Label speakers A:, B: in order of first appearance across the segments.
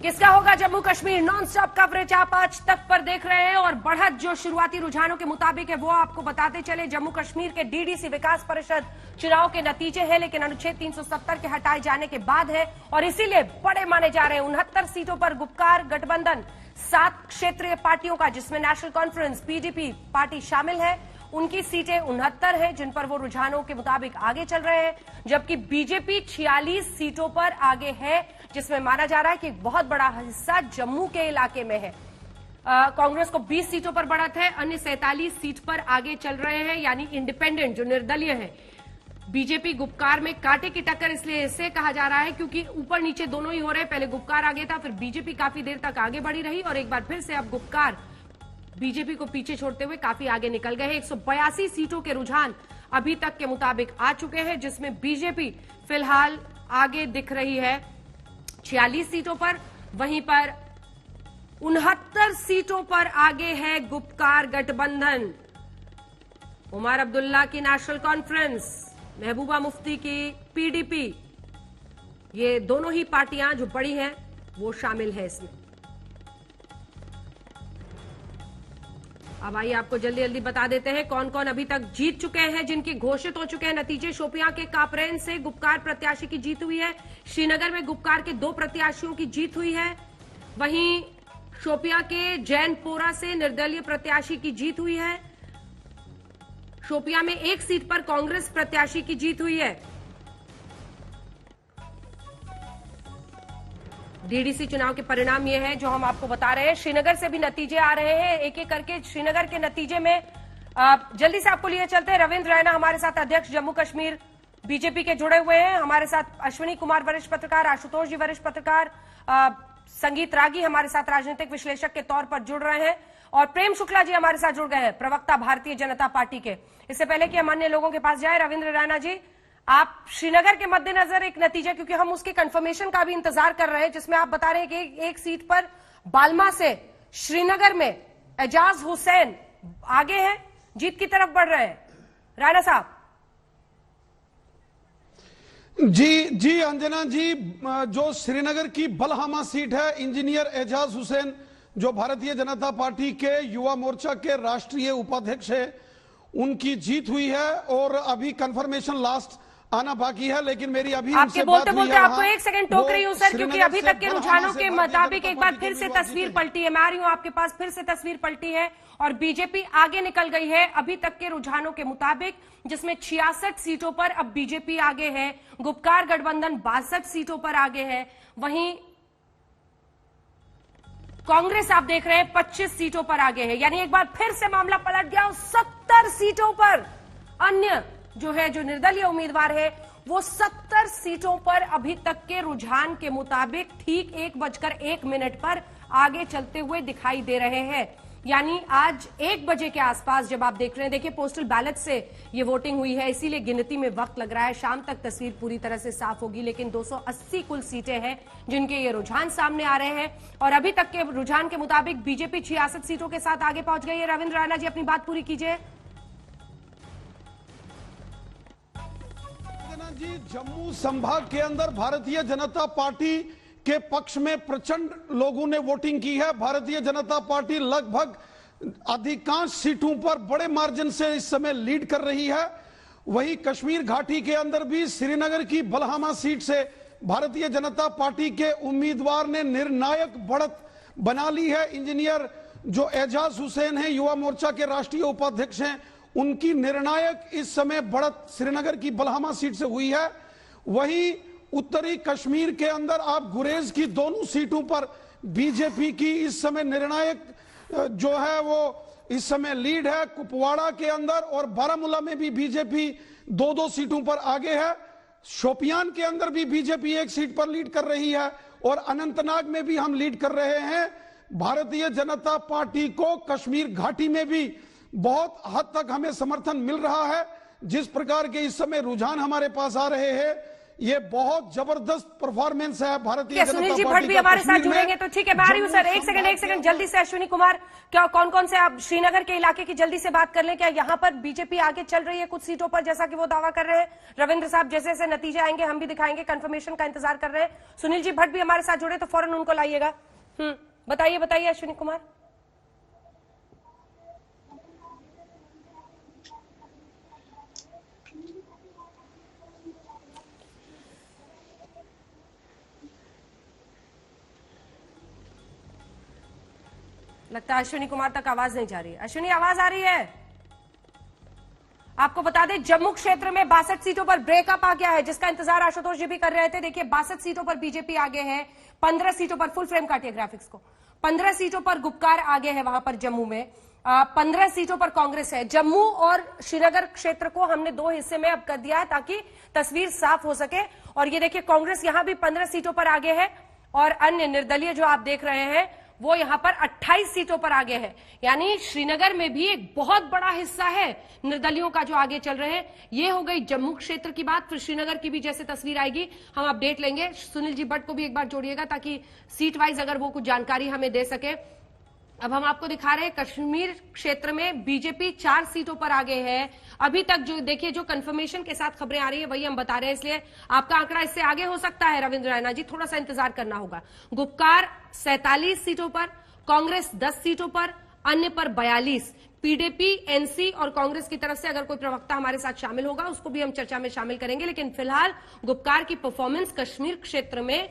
A: किसका होगा Jammu Kashmir? Non stop coverage आप आज तक पर देख रहे हैं और बढ़त जो शुरुआती रुझानों के मुताबिक है वो आपको बताते चले। जम्मू कश्मीर के डीडीसी विकास परिषद चुनाव के नतीजे हैं, लेकिन अनुच्छेद 370 के हटाए जाने के बाद है और इसीलिए बड़े माने जा रहे हैं। 69 सीटों पर गुपकार गठबंधन 7 क्षेत्रीय पार्टियों का, जिसमें नेशनल कॉन्फ्रेंस पीडीपी पार्टी शामिल है, उनकी सीटें 69 हैं जिन पर वो रुझानों के मुताबिक आगे चल रहे हैं, जबकि बीजेपी 46 सीटों पर आगे है, जिसमें माना जा रहा है कि बहुत बड़ा हिस्सा जम्मू के इलाके में है। कांग्रेस को 20 सीटों पर बढ़त है, अन्य 47 सीट पर आगे चल रहे हैं, यानी इंडिपेंडेंट जो निर्दलीय है। बीजेपी गुपकार में कांटे की टक्कर इसलिए इसे कहा जा रहा है क्योंकि ऊपर नीचे दोनों ही हो रहे हैं। पहले गुपकार आगे था, फिर बीजेपी काफी देर तक आगे बढ़ी रही और एक बार फिर से अब गुपकार बीजेपी को पीछे छोड़ते हुए काफी आगे निकल गए हैं। 182 सीटों के रुझान अभी तक के मुताबिक आ चुके हैं, जिसमें बीजेपी फिलहाल आगे दिख रही है 46 सीटों पर, वहीं पर 69 सीटों पर आगे है गुपकार गठबंधन। उमर अब्दुल्ला की नेशनल कॉन्फ्रेंस, महबूबा मुफ्ती की पीडीपी, ये दोनों ही पार्टियां जो बड़ी हैं वो शामिल है इसमें। अब आइए आपको जल्दी जल्दी बता देते हैं कौन कौन अभी तक जीत चुके हैं, जिनके घोषित हो चुके हैं नतीजे। शोपियां के कापरेन से गुपकार प्रत्याशी की जीत हुई है। श्रीनगर में गुपकार के 2 प्रत्याशियों की जीत हुई है। वहीं शोपियां के जैनपोरा से निर्दलीय प्रत्याशी की जीत हुई है। शोपियां में 1 सीट पर कांग्रेस प्रत्याशी की जीत हुई है। डीडीसी चुनाव के परिणाम ये हैं जो हम आपको बता रहे हैं। श्रीनगर से भी नतीजे आ रहे हैं, एक एक करके श्रीनगर के नतीजे में जल्दी से आपको लिए चलते हैं। रविंद्र रैना हमारे साथ, अध्यक्ष जम्मू कश्मीर बीजेपी के, जुड़े हुए हैं। हमारे साथ अश्विनी कुमार वरिष्ठ पत्रकार, आशुतोष जी वरिष्ठ पत्रकार, संगीत रागी हमारे साथ राजनीतिक विश्लेषक के तौर पर जुड़ रहे हैं और प्रेम शुक्ला जी हमारे साथ जुड़ गए हैं, प्रवक्ता भारतीय जनता पार्टी के। इससे पहले कि हम अन्य लोगों के पास जाए, रविंद्र रैना जी, आप श्रीनगर के मद्देनजर एक नतीजा, क्योंकि हम उसके कंफर्मेशन का भी इंतजार कर रहे हैं, जिसमें आप बता रहे हैं कि एक सीट पर बाल्मा से श्रीनगर में एजाज हुसैन आगे हैं, जीत की तरफ बढ़ रहे हैं। राणा साहब।
B: जी अंजना जी, जो श्रीनगर की बलहामा सीट है, इंजीनियर एजाज हुसैन जो भारतीय जनता पार्टी के युवा मोर्चा के राष्ट्रीय उपाध्यक्ष है, उनकी जीत हुई है और अभी कंफर्मेशन लास्ट आना बाकी है। लेकिन मेरी अभी
A: आपके बोलते बोलते आपको 1 सेकंड टोक रही हूं सर, क्योंकि अभी तक के रुझानों के मुताबिक एक बार फिर से तस्वीर पलटी है। मैं आ रही हूं आपके पास, फिर से तस्वीर पलटी है और बीजेपी आगे निकल गई है अभी तक के रुझानों के मुताबिक, जिसमें 66 सीटों पर अब बीजेपी आगे है। गुपकार गठबंधन 62 सीटों पर आगे है। वहीं कांग्रेस आप देख रहे हैं 25 सीटों पर आगे है, यानी एक बार फिर से मामला पलट गया। 70 सीटों पर अन्य जो है, जो निर्दलीय उम्मीदवार है, वो 70 सीटों पर अभी तक के रुझान के मुताबिक ठीक 1:01 पर आगे चलते हुए दिखाई दे रहे हैं। यानी आज 1 बजे के आसपास जब आप देख रहे हैं, देखिए पोस्टल बैलेट से ये वोटिंग हुई है, इसीलिए गिनती में वक्त लग रहा है। शाम तक तस्वीर पूरी तरह से साफ होगी, लेकिन 280 कुल सीटें हैं जिनके ये रुझान सामने आ रहे हैं और अभी तक के रुझान के मुताबिक बीजेपी 66 सीटों के साथ आगे पहुंच गई है। रविंद्र रैना जी, अपनी बात पूरी कीजिए।
B: जी, जम्मू संभाग के अंदर भारतीय जनता पार्टी के पक्ष में प्रचंड लोगों ने वोटिंग की है। भारतीय जनता पार्टी लगभग अधिकांश सीटों पर बड़े मार्जिन से इस समय लीड कर रही है। वहीं कश्मीर घाटी के अंदर भी श्रीनगर की बलहामा सीट से भारतीय जनता पार्टी के उम्मीदवार ने निर्णायक बढ़त बना ली है। इंजीनियर जो एजाज हुसैन है, युवा मोर्चा के राष्ट्रीय उपाध्यक्ष हैं, उनकी निर्णायक इस समय बढ़त श्रीनगर की बलहामा सीट से हुई है। वहीं उत्तरी कश्मीर के अंदर आप गुरेज की दोनों सीटों पर बीजेपी की इस समय निर्णायक जो है वो इस समय लीड है। कुपवाड़ा के अंदर और बारामूला में भी बीजेपी 2-2 सीटों पर आगे है। शोपियान के अंदर भी बीजेपी 1 सीट पर लीड कर रही है और अनंतनाग में भी हम लीड कर रहे हैं। भारतीय जनता पार्टी को कश्मीर घाटी में भी बहुत हद तक हमें समर्थन मिल रहा है। जिस प्रकार के इस समय रुझान हमारे पास आ रहे हैं, ये बहुत जबरदस्त परफॉर्मेंस है भारतीय जनता
A: सुनील जी
B: पार्टी
A: भट्ट भी
B: का
A: हमारे साथ
B: कश्मीर में।
A: जुड़ेंगे, तो ठीक है मैं आ रही हूँ सर। एक सेकंड जल्दी से अश्विनी कुमार, क्या कौन कौन से आप श्रीनगर के इलाके की जल्दी से बात कर लें? क्या यहाँ पर बीजेपी आगे चल रही है कुछ सीटों पर, जैसा कि वो दावा कर रहे हैं? रविंद्र साहब, जैसे जैसे नतीजे आएंगे हम भी दिखाएंगे, कंफर्मेशन का इंतजार कर रहे हैं। सुनील जी भट्ट भी हमारे साथ जुड़े तो फौरन उनको लाइएगा। बताइए अश्विनी कुमार। लगता है अश्विनी कुमार तक आवाज नहीं जा रही है। अश्विनी, आवाज आ रही है? आपको बता दें जम्मू क्षेत्र में 62 सीटों पर ब्रेकअप आ गया है, जिसका इंतजार आशुतोष जी भी कर रहे थे। देखिए 62 सीटों पर बीजेपी आगे है, 15 सीटों पर, फुल फ्रेम काटिए ग्राफिक्स को, 15 सीटों पर गुपकार आगे है वहां पर जम्मू में, 15 सीटों पर कांग्रेस है। जम्मू और श्रीनगर क्षेत्र को हमने दो हिस्से में अब कर दिया है ताकि तस्वीर साफ हो सके। और ये देखिए कांग्रेस यहां भी 15 सीटों पर आगे है और अन्य निर्दलीय जो आप देख रहे हैं वो यहां पर 28 सीटों पर आगे है। यानी श्रीनगर में भी एक बहुत बड़ा हिस्सा है निर्दलियों का जो आगे चल रहे हैं। ये हो गई जम्मू क्षेत्र की बात। फिर श्रीनगर की भी जैसे तस्वीर आएगी हम अपडेट लेंगे। सुनील जी भट्ट को भी एक बार जोड़िएगा ताकि सीट वाइज अगर वो कुछ जानकारी हमें दे सके। अब हम आपको दिखा रहे हैं कश्मीर क्षेत्र में बीजेपी 4 सीटों पर आगे है अभी तक। जो देखिए जो कंफर्मेशन के साथ खबरें आ रही है वही हम बता रहे हैं, इसलिए आपका आंकड़ा इससे आगे हो सकता है। रविंद्र रैना जी, थोड़ा सा इंतजार करना होगा। गुपकार 47 सीटों पर, कांग्रेस 10 सीटों पर, अन्य पर 42। पीडीपी, एनसी और कांग्रेस की तरफ से अगर कोई प्रवक्ता हमारे साथ शामिल होगा उसको भी हम चर्चा में शामिल करेंगे। लेकिन फिलहाल गुपकार की परफॉर्मेंस कश्मीर क्षेत्र में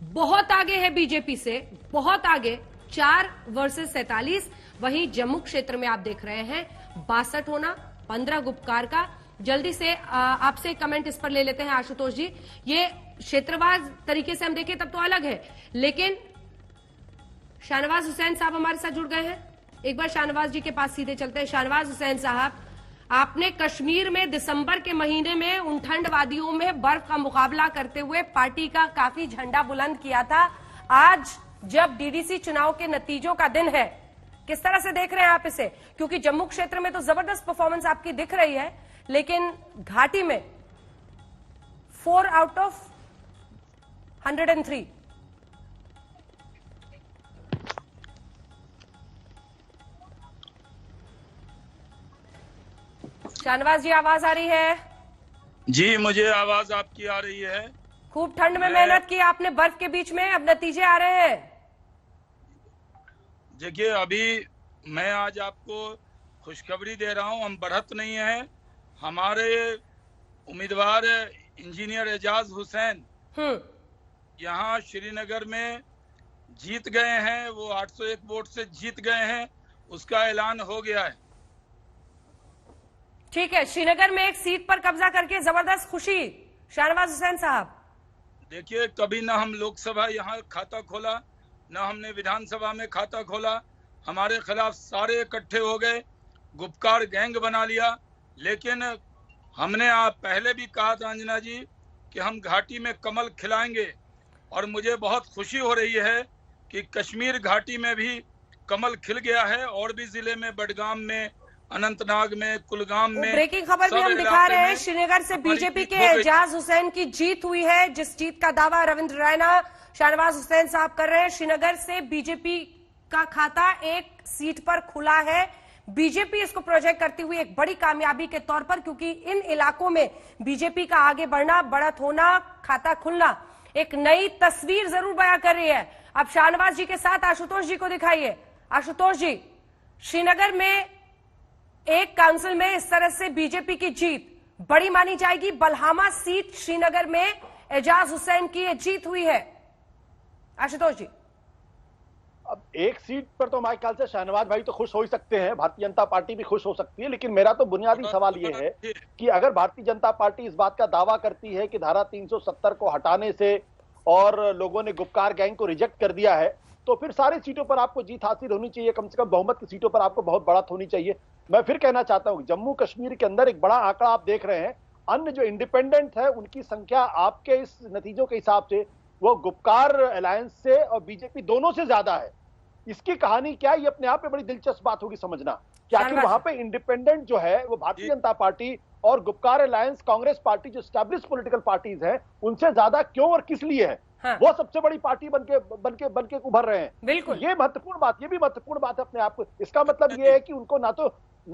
A: बहुत आगे है बीजेपी से, बहुत आगे, 4 वर्सेस 47। वहीं जम्मू क्षेत्र में आप देख रहे हैं 62 होना, 15 गुपकार का। जल्दी से आपसे कमेंट इस पर ले लेते हैं आशुतोष जी। ये क्षेत्रवार तरीके से हम देखें तब तो अलग है, लेकिन शाहनवाज हुसैन साहब हमारे साथ जुड़ गए हैं। एक बार शाहनवाज जी के पास सीधे चलते हैं। शाहनवाज हुसैन साहब, आपने कश्मीर में दिसंबर के महीने में उन ठंड वादियों में बर्फ का मुकाबला करते हुए पार्टी का काफी झंडा बुलंद किया था। आज जब डीडीसी चुनाव के नतीजों का दिन है, किस तरह से देख रहे हैं आप इसे? क्योंकि जम्मू क्षेत्र में तो जबरदस्त परफॉर्मेंस आपकी दिख रही है, लेकिन घाटी में 4 आउट ऑफ 103। शाहनवाज जी, आवाज आ रही है?
C: जी, मुझे आवाज आपकी आ रही है।
A: खूब ठंड में मेहनत की आपने बर्फ के बीच में, अब नतीजे आ रहे हैं।
C: देखिए अभी मैं आज आपको खुशखबरी दे रहा हूं, हम बढ़त नहीं है। हमारे उम्मीदवार इंजीनियर एजाज हुसैन यहाँ श्रीनगर में जीत गए हैं। वो 801 वोट से जीत गए हैं, उसका ऐलान हो गया है।
A: ठीक है, श्रीनगर में एक सीट पर कब्जा करके जबरदस्त खुशी। शाहनवाज हुसैन साहब,
C: देखिए कभी ना हम लोकसभा यहाँ खाता खोला, ना हमने विधानसभा में खाता खोला। हमारे खिलाफ सारे इकट्ठे हो गए, गुपकार गैंग बना लिया। लेकिन हमने आप पहले भी कहा था अंजना जी कि हम घाटी में कमल खिलाएंगे, और मुझे बहुत खुशी हो रही है कि कश्मीर घाटी में भी कमल खिल गया है। और भी जिले में, बडगाम में, अनंतनाग में, कुलगाम में।
A: ब्रेकिंग खबर भी हम दिखा रहे हैं, श्रीनगर से बीजेपी के एजाज हुसैन की जीत हुई है, जिस जीत का दावा रविंद्र रैना, शाहनवाज हुसैन साहब कर रहे हैं। श्रीनगर से बीजेपी का खाता एक सीट पर खुला है। बीजेपी इसको प्रोजेक्ट करती हुई एक बड़ी कामयाबी के तौर पर, क्योंकि इन इलाकों में बीजेपी का आगे बढ़ना, बढ़त होना, खाता खुलना एक नई तस्वीर जरूर बयां कर रही है। अब शाहनवाज जी के साथ आशुतोष जी को दिखाइए। आशुतोष जी, श्रीनगर में एक काउंसिल में इस तरह से बीजेपी की जीत बड़ी मानी जाएगी। बलहामा सीट श्रीनगर में एजाज हुसैन की जीत हुई है। आशुतोष जी,
D: अब एक सीट पर तो हमारे ख्याल से शाहनवाज भाई तो खुश हो ही सकते हैं, भारतीय जनता पार्टी भी खुश हो सकती है। लेकिन मेरा तो बुनियादी सवाल ये है कि अगर भारतीय जनता पार्टी इस बात का दावा करती है कि धारा 370 को हटाने से और लोगों ने गुपकार गैंग को रिजेक्ट कर दिया है, तो फिर सारी सीटों पर आपको जीत हासिल होनी चाहिए। कम से कम बहुमत की सीटों पर आपको बहुत बढ़त होनी चाहिए। मैं फिर कहना चाहता हूं, जम्मू कश्मीर के अंदर एक बड़ा आंकड़ा आप देख रहे हैं। अन्य जो इंडिपेंडेंट है उनकी संख्या आपके इस नतीजों के हिसाब से वो गुपकार अलायंस से और बीजेपी दोनों से ज्यादा है। इसकी कहानी क्या है, ये अपने आप में बड़ी दिलचस्प बात होगी समझना कि आखिर वहां पे इंडिपेंडेंट जो है वो भारतीय जनता पार्टी और गुपकार अलायंस कांग्रेस पार्टी जो एस्टैब्लिश पॉलिटिकल पार्टीज हैं उनसे ज्यादा क्यों और किस लिए है?
A: हाँ।
D: वो सबसे बड़ी पार्टी बनके उभर रहे हैं।
A: बिल्कुल।
D: ये महत्वपूर्ण बात, ये भी महत्वपूर्ण बात है अपने आप को। इसका मतलब ये है कि उनको ना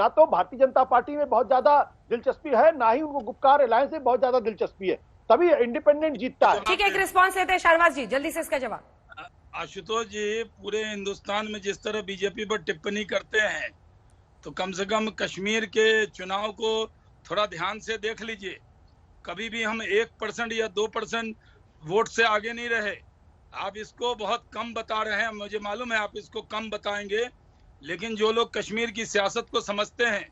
D: तो भारतीय जनता पार्टी में बहुत ज्यादा दिलचस्पी है, ना ही उनको गुपकार अलायंस में बहुत ज्यादा दिलचस्पी है, तभी इंडिपेंडेंट जीतता है।
A: ठीक है, एक रिस्पॉन्स लेते हैं शाहनवाज जी, जल्दी से इसका जवाब।
C: आशुतोष जी, पूरे हिंदुस्तान में जिस तरह बीजेपी पर टिप्पणी करते हैं, तो कम से कम कश्मीर के चुनाव को थोड़ा ध्यान से देख लीजिए। कभी भी हम 1% या 2% वोट से आगे नहीं रहे। आप इसको बहुत कम बता रहे हैं, मुझे मालूम है आप इसको कम बताएंगे, लेकिन जो लोग कश्मीर की सियासत को समझते हैं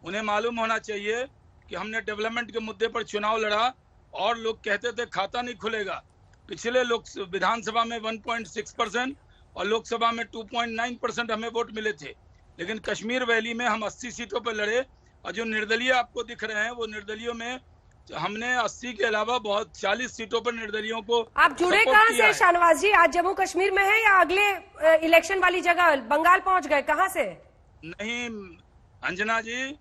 C: उन्हें मालूम होना चाहिए कि हमने डेवलपमेंट के मुद्दे पर चुनाव लड़ा और लोग कहते थे खाता नहीं खुलेगा। पिछले विधानसभा में 1.6% और लोकसभा में 2.9% हमें वोट मिले थे, लेकिन कश्मीर वैली में हम 80 सीटों पर लड़े और जो निर्दलीय आपको दिख रहे हैं वो निर्दलियों में हमने 80 के अलावा बहुत 40 सीटों पर निर्दलियों को।
A: आप जुड़े कहाँ से शाहनवाज जी? आज जम्मू कश्मीर में है या अगले इलेक्शन वाली जगह बंगाल पहुंच गए? कहाँ से?
C: नहीं अंजना जी,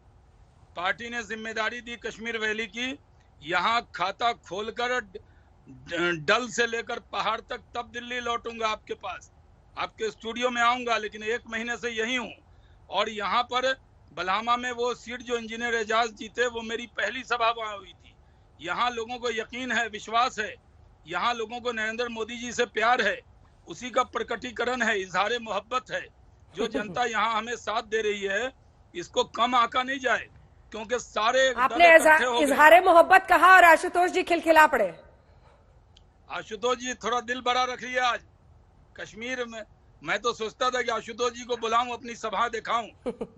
C: पार्टी ने जिम्मेदारी दी कश्मीर वैली की। यहाँ खाता खोलकर डल से लेकर पहाड़ तक, तब दिल्ली लौटूंगा आपके पास, आपके स्टूडियो में आऊंगा, लेकिन 1 महीने से यही हूँ। और यहाँ पर बलहामा में वो सीट जो इंजीनियर एजाज जीते, वो मेरी पहली सभा वहाँ हुई थी। यहाँ लोगों को यकीन है, विश्वास है, यहाँ लोगों को नरेंद्र मोदी जी से प्यार है, उसी का प्रकटीकरण है, इजहार मोहब्बत है। जो जनता यहाँ हमें साथ दे रही है, इसको कम आका नहीं जाए, क्योंकि सारे
A: आपने इजहार मोहब्बत कहा और आशुतोष जी खिलखिला पड़े।
C: आशुतोष जी थोड़ा दिल बड़ा रखिए। आज कश्मीर में मैं तो सोचता था कि आशुतोष जी को बुलाऊं, अपनी सभा दिखाऊं,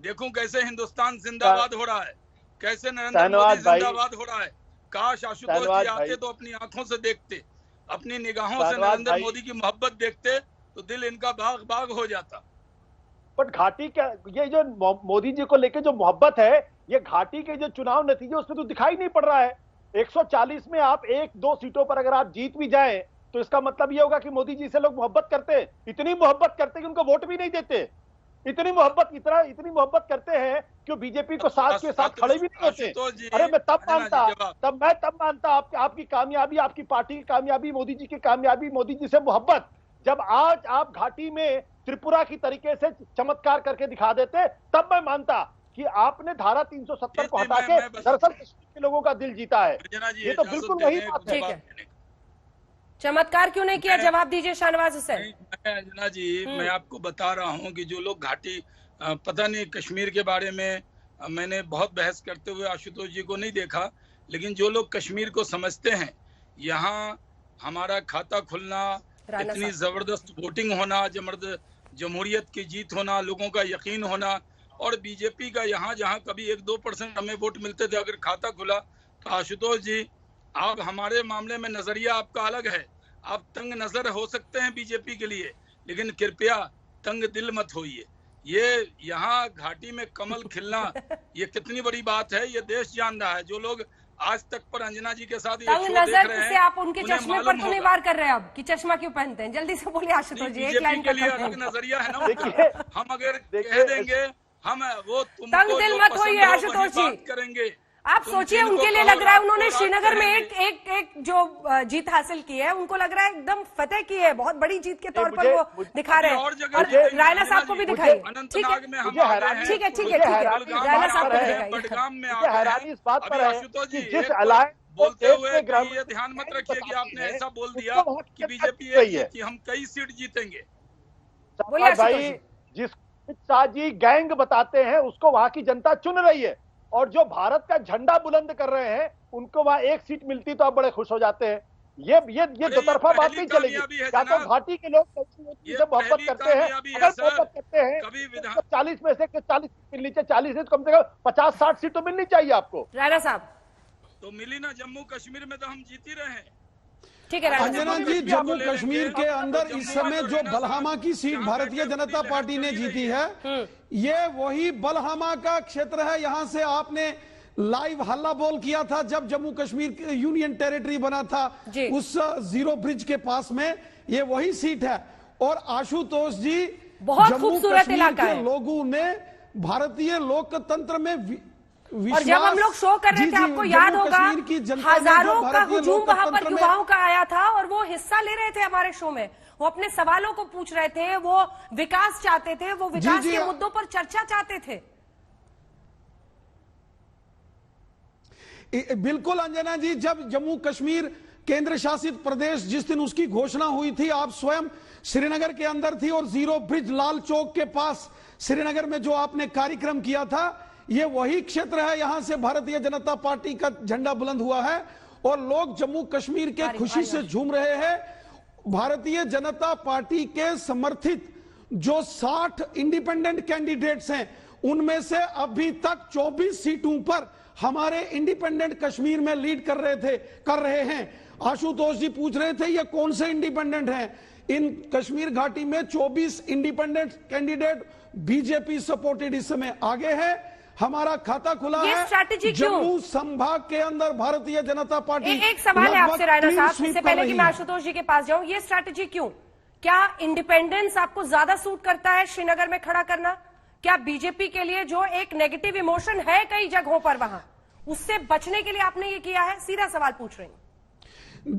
C: देखूं कैसे हिंदुस्तान जिंदाबाद हो रहा है, कैसे नरेंद्र मोदी जिंदाबाद हो रहा है। काश आशुतोष जी आते तो अपनी आंखों से देखते, अपनी निगाहों से नरेंद्र मोदी की मोहब्बत देखते, तो दिल इनका बाग बाग हो जाता।
D: बट घाटी का ये जो मोदी जी को लेकर जो मोहब्बत है, ये घाटी के जो चुनाव नतीजे उसमें तो दिखाई नहीं पड़ रहा है। 140 में आप 1-2 सीटों पर अगर आप जीत भी जाएं, तो इसका मतलब ये होगा कि मोदी जी से लोग मोहब्बत करते हैं, इतनी मोहब्बत करते हैं कि उनको वोट भी नहीं देते। इतनी मोहब्बत करते हैं कि बीजेपी को साथ के साथ खड़े भी नहीं होते। अरे मैं तब मानता आपकी कामयाबी, आपकी पार्टी की कामयाबी, मोदी जी की कामयाबी, मोदी जी से मोहब्बत, जब आज आप घाटी में त्रिपुरा की तरीके से चमत्कार करके दिखा देते, तब मैं मानता कि आपने धारा 370 को हटा के दरअसल कश्मीर के लोगों का दिल जीता है। ये तो बिल्कुल वही बात है।
A: चमत्कार क्यों नहीं किया? जवाब दीजिए शाहनवाज हुसैन।
C: अंजना जी, मैं आपको बता रहा हूँ कि जो लोग घाटी, पता नहीं कश्मीर के बारे में मैंने बहुत बहस करते हुए आशुतोष जी को नहीं देखा, लेकिन जो लोग कश्मीर को समझते हैं, यहाँ हमारा खाता खुलना, इतनी जबरदस्त वोटिंग होना, जमहूरियत की जीत होना, लोगों का यकीन होना, और बीजेपी का यहाँ जहाँ कभी 1-2% हमें वोट मिलते थे, अगर खाता खुला तो आशुतोष जी आप, हमारे मामले में नजरिया आपका अलग है, आप तंग नजर हो सकते हैं बीजेपी के लिए, लेकिन कृपया तंग दिल मत होइए। ये यहाँ घाटी में कमल खिलना ये कितनी बड़ी बात है, ये देश जान रहा है। जो लोग आज तक पर अंजना जी के साथ
A: तंग नजर से आप उनके चश्मे पर तो नहीं वार कर रहे हैं अब कि चश्मा क्यों पहनते हैं? जल्दी से बोलिए आशुतोष जी, एक लाइन
C: के लिए अलग नजरिया है ना। हम अगर कह देंगे हम वो
A: तंग दिल मत होइए आशुतोष जी,
C: करेंगे।
A: आप सोचिए, उनके लिए लग रहा है उन्होंने श्रीनगर में एक जो जीत हासिल की है, उनको लग रहा है एकदम फतेह की है, बहुत बड़ी जीत के तौर पर वो दिखा रहे हैं। और रायला साहब को भी दिखाइए। ठीक है, रायला साहब को दिखाइए।
D: हैरानी इस बात पर है कि जिस
C: बोलते हुए ये ध्यान मत रखिए कि आपने ऐसा बोल दिया कि बीजेपी है कि हम कई सीट जीतेंगे।
D: भाई, जिस शाह जी गैंग बताते हैं उसको वहां की जनता चुन रही है, और जो भारत का झंडा बुलंद कर रहे हैं उनको वहां एक सीट मिलती तो आप बड़े खुश हो जाते हैं। ये दो तरफा बात नहीं चलेगी। या तो घाटी के लोग मोहब्बत करते हैं, अगर मोहब्बत करते हैं 40 में से 40 मिलनी चाहिए, 40 से कम से कम 50-60 सीट तो मिलनी चाहिए आपको।
A: राणा साहब
C: तो मिली ना, जम्मू कश्मीर में तो हम जीत ही रहे हैं।
A: ठीक है
B: अंजना जी, जम्मू कश्मीर के अंदर इस समय जो बलहामा की सीट भारतीय जनता पार्टी ने जीती है, ये वही बलहामा का क्षेत्र है। यहां से आपने लाइव हल्ला बोल किया था जब जम्मू कश्मीर यूनियन टेरिटरी बना था, उस जीरो ब्रिज के पास में ये वही सीट है। और आशुतोष जी,
A: बहुत खूबसूरत इलाका है।
B: लोगों ने भारतीय लोकतंत्र में
A: और जब हम लोग शो कर रहे थे, आपको याद होगा, हजारों का हुजूम वहां पर युवाओं का आया था और वो हिस्सा ले रहे थे हमारे शो में। वो अपने सवालों को पूछ रहे थे, वो विकास चाहते थे, वो विकास के मुद्दों पर चर्चा चाहते थे।
B: बिल्कुल अंजना जी, जब जम्मू कश्मीर केंद्र शासित प्रदेश जिस दिन उसकी घोषणा हुई थी, आप स्वयं श्रीनगर के अंदर थी और जीरो ब्रिज लाल चौक के पास श्रीनगर में जो आपने कार्यक्रम किया था, ये वही क्षेत्र है, यहां से भारतीय जनता पार्टी का झंडा बुलंद हुआ है और लोग जम्मू कश्मीर के खुशी से झूम रहे हैं। भारतीय जनता पार्टी के समर्थित जो 60 इंडिपेंडेंट कैंडिडेट्स हैं, उनमें से अभी तक 24 सीटों पर हमारे इंडिपेंडेंट कश्मीर में लीड कर रहे हैं। आशुतोष जी पूछ रहे थे ये कौन से इंडिपेंडेंट हैं। इन कश्मीर घाटी में 24 इंडिपेंडेंट कैंडिडेट बीजेपी सपोर्टेड इस समय आगे है। हमारा खाता खुला है
A: स्ट्रैटेजी
B: जम्मू संभाग के अंदर। भारतीय जनता पार्टी
A: एक सवाल है आपसे राणा साहब, इससे पहले कि मैं आशुतोष जी के पास जाऊं, ये स्ट्रैटेजी क्यों? क्या इंडिपेंडेंस आपको ज्यादा सूट करता है श्रीनगर में खड़ा करना? क्या बीजेपी के लिए जो एक नेगेटिव इमोशन है कई जगहों पर, वहां उससे बचने के लिए आपने ये किया है? सीधा सवाल पूछ रही हूं।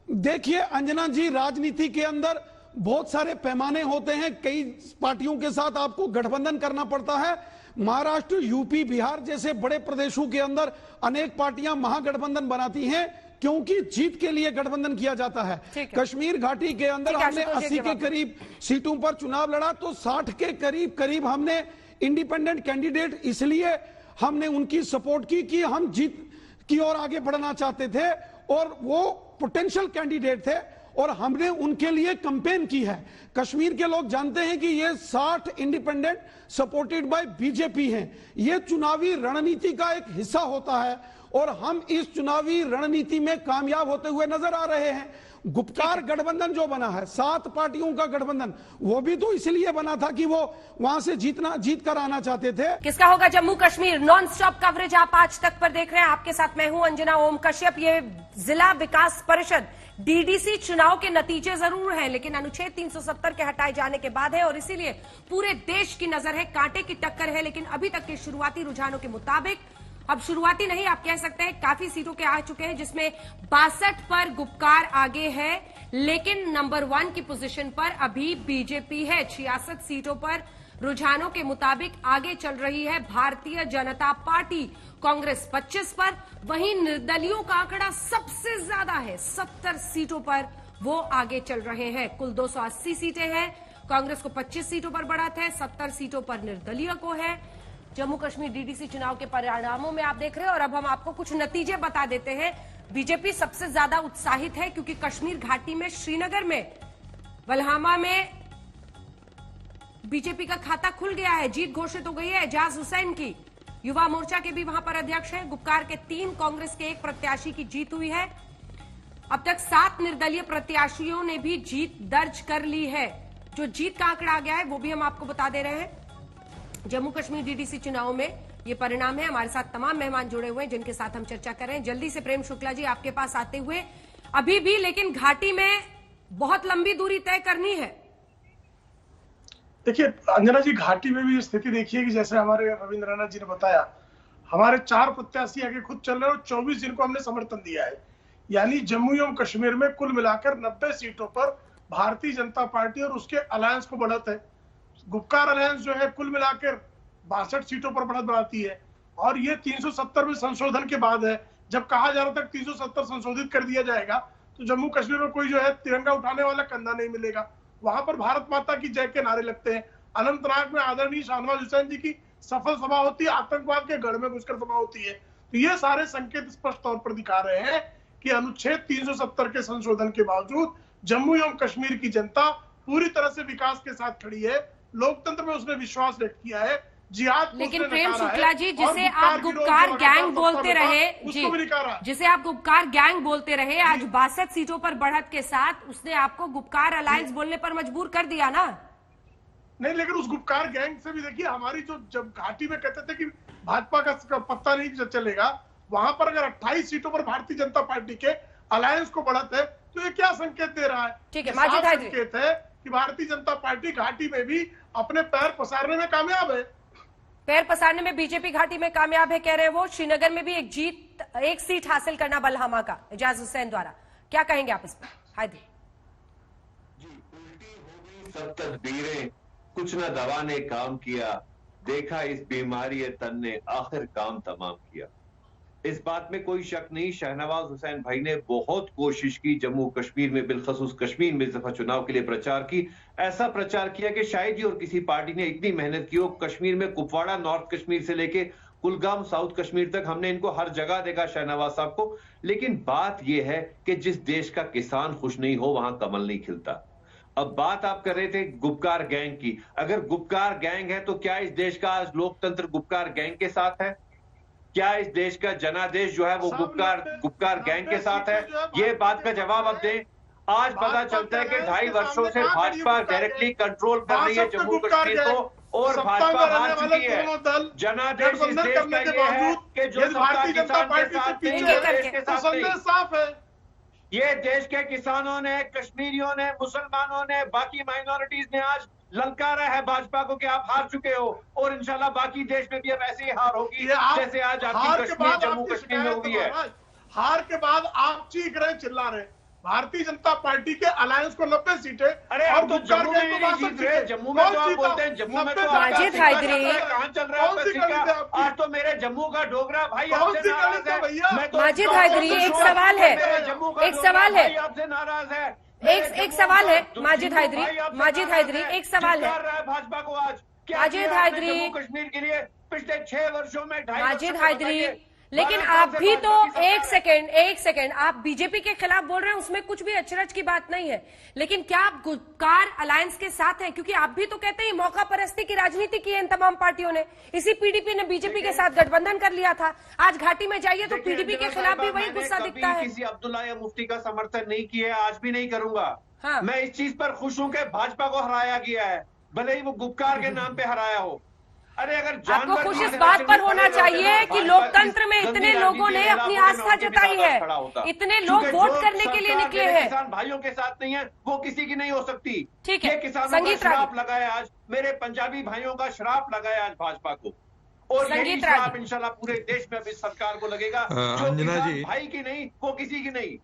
B: देखिए अंजना जी, राजनीति के अंदर बहुत सारे पैमाने होते हैं, कई पार्टियों के साथ आपको गठबंधन करना पड़ता है। महाराष्ट्र, यूपी, बिहार जैसे बड़े प्रदेशों के अंदर अनेक पार्टियां महागठबंधन बनाती हैं क्योंकि जीत के लिए गठबंधन किया जाता है। कश्मीर घाटी के अंदर हमने 80 के करीब सीटों पर चुनाव लड़ा, तो 60 के करीब हमने इंडिपेंडेंट कैंडिडेट इसलिए हमने उनकी सपोर्ट की कि हम जीत की ओर आगे बढ़ना चाहते थे और वो पोटेंशियल कैंडिडेट थे और हमने उनके लिए कैंपेन की है। कश्मीर के लोग जानते हैं कि ये 60 इंडिपेंडेंट सपोर्टेड बाय बीजेपी हैं। ये चुनावी रणनीति का एक हिस्सा होता है और हम इस चुनावी रणनीति में कामयाब होते हुए नजर आ रहे हैं। गुप्कार गठबंधन जो बना है, 7 पार्टियों का गठबंधन, वो भी तो इसलिए बना था कि वो वहां से जीत कर आना चाहते थे।
A: किसका होगा Jammu Kashmir? Non stop coverage आप आज तक पर देख रहे हैं। आपके साथ मैं हूं अंजना ओम कश्यप। ये जिला विकास परिषद डीडीसी चुनाव के नतीजे जरूर हैं, लेकिन अनुच्छेद 370 के हटाए जाने के बाद है और इसीलिए पूरे देश की नजर है, कांटे की टक्कर है। लेकिन अभी तक के शुरुआती रुझानों के मुताबिक, अब शुरुआती नहीं आप कह सकते हैं, काफी सीटों के आ चुके हैं, जिसमें 62 पर गुपकार आगे है, लेकिन नंबर 1 की पोजीशन पर अभी बीजेपी है। 66 सीटों पर रुझानों के मुताबिक आगे चल रही है भारतीय जनता पार्टी। कांग्रेस 25 पर, वहीं निर्दलियों का आंकड़ा सबसे ज्यादा है, 70 सीटों पर वो आगे चल रहे हैं। कुल 280 सीटें हैं, कांग्रेस को 25 सीटों पर बढ़त है, 70 सीटों पर निर्दलीय को है। जम्मू कश्मीर डीडीसी चुनाव के परिणामों में आप देख रहे हैं और अब हम आपको कुछ नतीजे बता देते हैं। बीजेपी सबसे ज्यादा उत्साहित है क्योंकि कश्मीर घाटी में, श्रीनगर में, वलहामा में बीजेपी का खाता खुल गया है, जीत घोषित हो गई है एजाज हुसैन की। युवा मोर्चा के भी वहां पर अध्यक्ष हैं। गुपकार के 3, कांग्रेस के 1 प्रत्याशी की जीत हुई है। अब तक 7 निर्दलीय प्रत्याशियों ने भी जीत दर्ज कर ली है। जो जीत का आंकड़ा आ गया है वो भी हम आपको बता दे रहे हैं। जम्मू कश्मीर डीडीसी चुनाव में ये परिणाम है। हमारे साथ तमाम मेहमान जुड़े हुए हैं जिनके साथ हम चर्चा कर रहे हैं। जल्दी से प्रेम शुक्ला जी आपके पास आते हुए, अभी भी लेकिन घाटी में बहुत लंबी दूरी तय करनी है।
E: देखिए अंजना जी, घाटी में भी स्थिति देखिए कि जैसे हमारे रविंद्र राणा जी ने बताया, हमारे 4 प्रत्याशी आगे खुद चल रहे हैं और 24 जिनको हमने समर्थन दिया है। यानी जम्मू एवं कश्मीर में कुल मिलाकर 90 सीटों पर भारतीय जनता पार्टी और उसके अलायंस को बढ़त है। गुपकार अलायंस जो है कुल मिलाकर 62 सीटों पर बढ़त बढ़ाती है और ये 370 में संशोधन के बाद है। जब कहा जा रहा था 370 संशोधित कर दिया जाएगा तो जम्मू कश्मीर में कोई जो है तिरंगा उठाने वाला कंधा नहीं मिलेगा। वहां पर भारत माता की जय के नारे लगते हैं। अनंतनाग में आदरणीय शाहनवाज हुसैन जी की सफल सभा होती है, आतंकवाद के गढ़ में घुसकर सभा होती है। तो ये सारे संकेत स्पष्ट तौर पर दिखा रहे हैं कि अनुच्छेद 370 के संशोधन के बावजूद जम्मू एवं कश्मीर की जनता पूरी तरह से विकास के साथ खड़ी है। लोकतंत्र में उसने विश्वास व्यक्त किया है। जिहाद,
A: लेकिन प्रेम शुक्ला जी, जिसे आप गुपकार गैंग बोलते रहे, जिसे आप गुपकार गैंग बोलते रहे, आज 62 सीटों पर बढ़त के साथ उसने आपको गुपकार अलायंस बोलने पर मजबूर कर दिया ना?
E: नहीं, लेकिन उस गुपकार गैंग से भी देखिए, हमारी जो जब घाटी में कहते थे कि भाजपा का पत्ता नहीं चलेगा, वहां पर अगर 28 सीटों पर भारतीय जनता पार्टी के अलायंस को बढ़त है तो ये क्या संकेत दे रहा है?
A: ठीक है,
E: संकेत है कि भारतीय जनता पार्टी घाटी में भी अपने पैर पसारने में कामयाब है।
A: पैर पसारने में बीजेपी घाटी में कामयाब है, कह रहे हैं वो। श्रीनगर में भी एक सीट हासिल करना बलहामा का एजाज हुसैन द्वारा। क्या कहेंगे आप इस पर? हायदरी
F: जी, उल्टी हो गई सब तदबीरें, कुछ न दवा ने काम किया, देखा इस बीमारी तन ने आखिर काम तमाम किया। इस बात में कोई शक नहीं, शहनवाज हुसैन भाई ने बहुत कोशिश की, जम्मू कश्मीर में बिलखसूस कश्मीर में इस दफा चुनाव के लिए प्रचार की। ऐसा प्रचार किया कि शायद ही और किसी पार्टी ने इतनी मेहनत की हो। कश्मीर में कुपवाड़ा नॉर्थ कश्मीर से लेके कुलगाम साउथ कश्मीर तक हमने इनको हर जगह देखा शहनवाज साहब को। लेकिन बात यह है कि जिस देश का किसान खुश नहीं हो वहां कमल नहीं खिलता। अब बात आप कर रहे थे गुपकार गैंग की। अगर गुपकार गैंग है तो क्या इस देश का आज लोकतंत्र गुपकार गैंग के साथ है? क्या इस देश का जनादेश जो है वो गुपकार गैंग के साथ है? ये बात का जवाब अब दें। आज पता चलता है कि 2.5 वर्षों से भाजपा डायरेक्टली कंट्रोल कर रही है जम्मू कश्मीर को और भाजपा हार चुकी है। जनादेश इस देश का ये है कि जो भारतीय जनता पार्टी के देश के साथ
E: साफ है।
F: ये देश के किसानों ने, कश्मीरियों ने, मुसलमानों ने, बाकी माइनॉरिटीज ने आज ललकारा है भाजपा को कि आप हार चुके हो और इंशाल्लाह बाकी देश में भी अब ऐसी हार होगी जैसे आज आपकी कश्मीर जम्मू कश्मीर में हुई है।
E: हार के बाद आप चीख रहे, चिल्ला रहे भारतीय जनता पार्टी के अलायंस को 90 सीटें।
F: अरे अब तो जम्मू में नहीं जीत रहे, जम्मू में तो आप बोलते हैं जम्मू में तो
A: माजिद हायदरी
F: कहां चल रहा है? आज तो मेरे जम्मू का डोगरा भाई आपसे नाराज है।
A: माजिद हायदरी, एक सवाल है, एक सवाल है,
F: आपसे नाराज है।
A: एक सवाल है माजिद हायदरी, एक सवाल है
F: भाजपा को आज
A: माजिद हायदरी,
F: जम्मू कश्मीर के लिए पिछले 6 वर्षों में
A: माजिद हायदरी। लेकिन आप भी तो एक सेकंड आप बीजेपी के खिलाफ बोल रहे हैं, उसमें कुछ भी अचरज की बात नहीं है। लेकिन क्या आप गुपकार अलायंस के साथ हैं? क्योंकि आप भी तो कहते हैं मौका परस्ती की राजनीति की है इन तमाम पार्टियों ने। इसी पीडीपी ने बीजेपी के साथ गठबंधन कर लिया था। आज घाटी में जाइए तो पीडीपी के खिलाफ भी वही गुस्सा दिखता है।
F: किसी अब्दुल्ला या मुफ्ती का समर्थन नहीं किया, आज भी नहीं करूंगा।
A: हाँ।
F: मैं इस चीज पर खुश हूं कि भाजपा को हराया गया है, भले ही वो गुपकार के नाम पे हराया हो। अरे अगर
A: आपको खुश इस बात पर होना चाहिए कि लोकतंत्र में इतने लोगों ने अपनी आस्था जताई है, इतने लोग वोट करने के लिए निकले हैं।
F: किसान भाइयों के साथ नहीं है, वो किसी की नहीं हो सकती।
A: ठीक है,
F: किसानों का श्राप लगा है आज, मेरे पंजाबी भाइयों का श्राप लगा है आज भाजपा को, और यही श्राप इंशाल्लाह पूरे देश में अब इस सरकार को लगेगा। जो किसान भाई की नहीं, वो किसी की नहीं।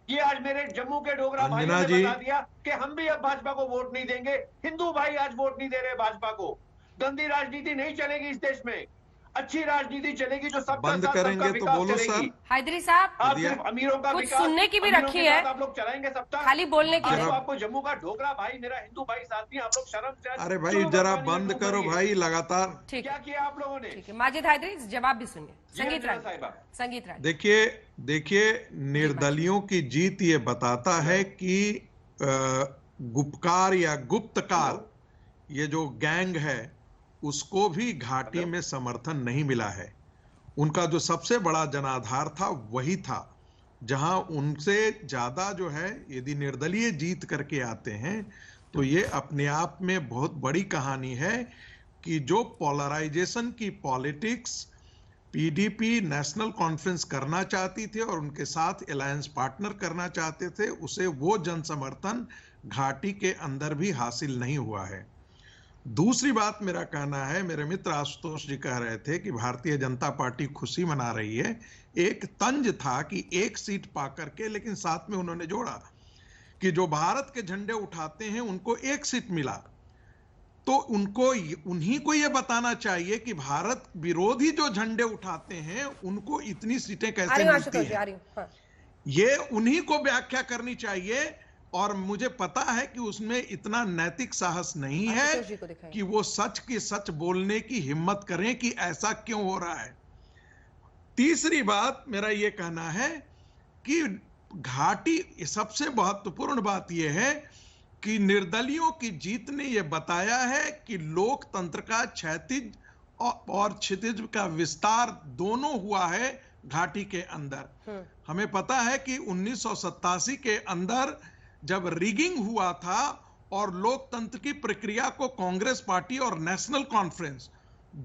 F: ये आज मेरे जम्मू के डोगरा भाइयों ने बता दिया कि हम भी अब भाजपा को वोट नहीं देंगे। हिंदू भाई आज वोट नहीं दे रहे भाजपा को। गंदी राजनीति नहीं चलेगी इस देश में, अच्छी राजनीति चलेगी जो सबका
G: बंद करेंगे तो बोलो सर।
A: हायदरी साहब,
F: आप सिर्फ अमीरों का
A: कुछ सुनने की भी रखी है,
F: आप लोग चलाएंगे सबका,
A: खाली बोलने की।
F: आपको जम्मू का डोगरा भाई, मेरा हिंदू भाई साथ नहीं, आप लोग शर्म से।
G: अरे भाई जरा बंद करो भाई लगातार।
A: ठीक
F: क्या किया आप लोगों ने?
A: ठीक है माजिद हायदरी, जवाब भी सुनिए। संगीत राय,
G: देखिए निर्दलियों की जीत ये बताता है कि गुपकार या गुप्तकार ये जो गैंग है उसको भी घाटी में समर्थन नहीं मिला है। उनका जो सबसे बड़ा जनाधार था वही था, जहां उनसे ज्यादा जो है यदि निर्दलीय जीत करके आते हैं तो ये अपने आप में बहुत बड़ी कहानी है कि जो पोलराइजेशन की पॉलिटिक्स पीडीपी नेशनल कॉन्फ्रेंस करना चाहती थी और उनके साथ अलायंस पार्टनर करना चाहते थे, उसे वो जन समर्थन घाटी के अंदर भी हासिल नहीं हुआ है। दूसरी बात मेरा कहना है, मेरे मित्र आशुतोष जी कह रहे थे कि भारतीय जनता पार्टी खुशी मना रही है। एक तंज था कि एक सीट पा करके, लेकिन साथ में उन्होंने जोड़ा कि जो भारत के झंडे उठाते हैं उनको एक सीट मिला, तो उन्हीं को यह बताना चाहिए कि भारत विरोधी जो झंडे उठाते हैं उनको इतनी सीटें कैसे मिलती हैं। ये उन्हीं को व्याख्या करनी चाहिए। और मुझे पता है कि उसमें इतना नैतिक साहस नहीं है कि वो सच की सच बोलने की हिम्मत करें कि ऐसा क्यों हो रहा है। तीसरी बात मेरा ये कहना है कि घाटी, सबसे महत्वपूर्ण बात यह है कि निर्दलियों की जीत ने यह बताया है कि लोकतंत्र का क्षैतिज और क्षितिज का विस्तार दोनों हुआ है घाटी के अंदर। हमें पता है कि 1987 के अंदर जब रिगिंग हुआ था और लोकतंत्र की प्रक्रिया को कांग्रेस पार्टी और नेशनल कॉन्फ्रेंस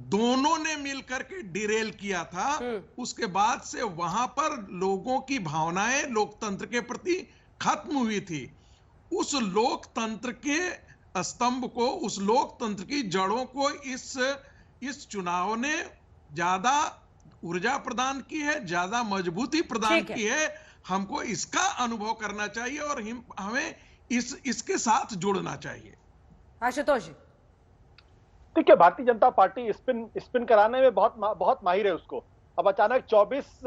G: दोनों ने मिलकर के डिरेल किया था, उसके बाद से वहां पर लोगों की भावनाएं लोकतंत्र के प्रति खत्म हुई थी। उस लोकतंत्र के स्तंभ को, उस लोकतंत्र की जड़ों को इस इस चुनाव ने ज्यादा ऊर्जा प्रदान की है, ज्यादा मजबूती प्रदान की है। हमको इसका अनुभव करना चाहिए और हमें इसके साथ जुड़ना चाहिए।
A: आशुतोष जी,
D: देखिए, भारतीय जनता पार्टी स्पिन कराने में बहुत माहिर है उसको। अब अचानक 24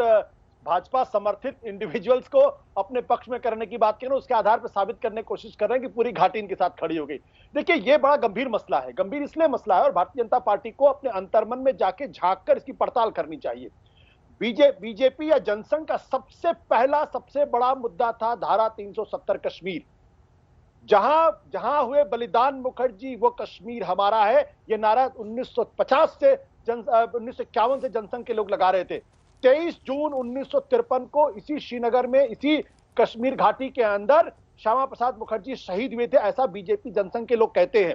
D: भाजपा समर्थित इंडिविजुअल्स को अपने पक्ष में करने की बात करें, उसके आधार पर साबित करने की कोशिश कर रहे हैं कि पूरी घाटी इनके साथ खड़ी हो गई। देखिए, ये बड़ा गंभीर मसला है। गंभीर इसलिए मसला है और भारतीय जनता पार्टी को अपने अंतर्मन में जाके झांक कर इसकी पड़ताल करनी चाहिए। बीजेपी या जनसंघ का सबसे बड़ा मुद्दा था धारा 370 कश्मीर। जहां हुए बलिदान मुखर्जी वो कश्मीर हमारा है, ये नारा 1951 से जनसंघ के लोग लगा रहे थे। 23 जून 1953 को इसी श्रीनगर में, इसी कश्मीर घाटी के अंदर श्यामा प्रसाद मुखर्जी शहीद हुए थे, ऐसा बीजेपी जनसंघ के लोग कहते हैं।